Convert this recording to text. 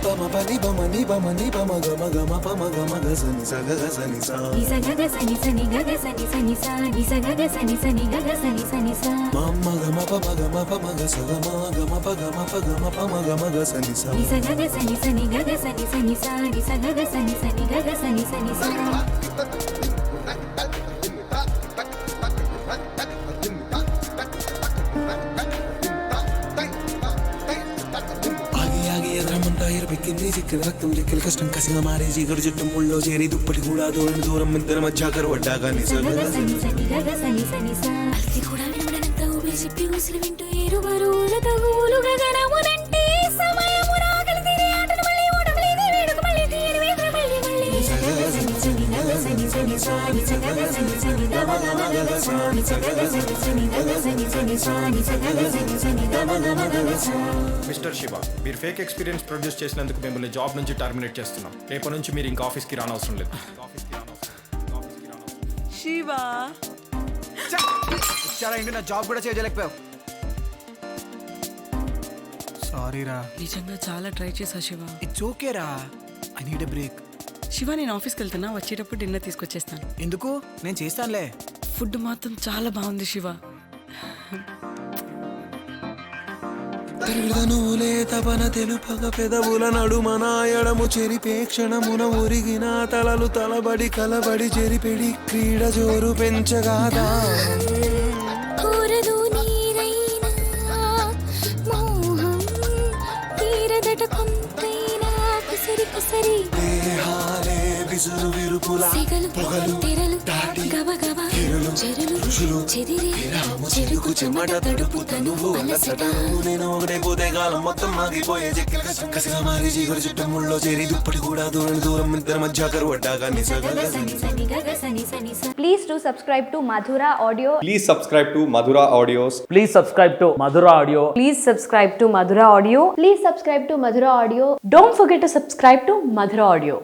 పమ పని పమ ని పమ ని పమ గమ గమ పమ గమ గసని సగ గసని సా నిస గగ సని సని గగ సని సని సా నిస గగ సని సని గగ సని సని సా మమ గమ పమ గస గమ గమ పమ గమ గసని సా నిస గగ సని సని గగ సని సని సా నిస గగ సని సని గగ సని సని సా చిక్కిన రక్తం చిక్కిన కష్టం కసిగా మారే చీకటి చుట్టూ ముళ్ళో చేరి దుప్పటి కూడా దూరం దూరం ఇద్దరు మధ్య కరువడ్డాగా మిస్టర్ శివ, మీరు ఫేక్ ఎక్స్పీరియన్స్ ప్రొడ్యూస్ చేసినందుకు మిమ్మల్ని జాబ్ నుంచి టర్మినేట్ చేస్తున్నాం. రేపటి నుంచి మీరు ఇంకా ఆఫీస్కి రానవసరం లేదు. శివ చాలా ఏంటి, నా జాబ్ కూడా చేయలేకపోయావు. సారీ రా. నిజంగా చాలా ట్రై చేశా శివ. ఇట్స్ ఓకే రా, I need a break. Shiva నేను ఆఫీస్కి వెళ్తున్నా, వచ్చేటప్పుడు డిన్నర్ తీసుకొచ్చేస్తాను. ఎందుకు? నేను చేస్తానులే. ఫుడ్ మాత్రం చాలా బాగుంది శివ. నువ్వులే తపన తెలుపగ పెదవుల నడుమన ఎడము చెరిపే క్షణమున ఒరిగిన తలలు తలబడి కలబడి చెరిపెడి క్రీడ జోరు పెంచగాదా దేహాలే విసురు విరుపుల పొగలు దాటి కిరులు ఋషులు విరాము చిరుకు చెమట తడుపు తనువు అలసటను నేను ఒకటే పోతే కాలం మొత్తం ఆగిపోయే చెక్కిన కష్టం కసిగా మారి చీకటి చుట్టూ ముళ్ళో చేరి దుప్పటి కూడా దూరం దూరం ఇద్దరు మధ్య కరువడ్డాగా Please do subscribe to Madhura Audio. Please subscribe to Madhura Audios. Please subscribe to Madhura Audio. Please subscribe to Madhura Audio. Please subscribe to Madhura Audio. Don't forget to subscribe to Madhura Audio.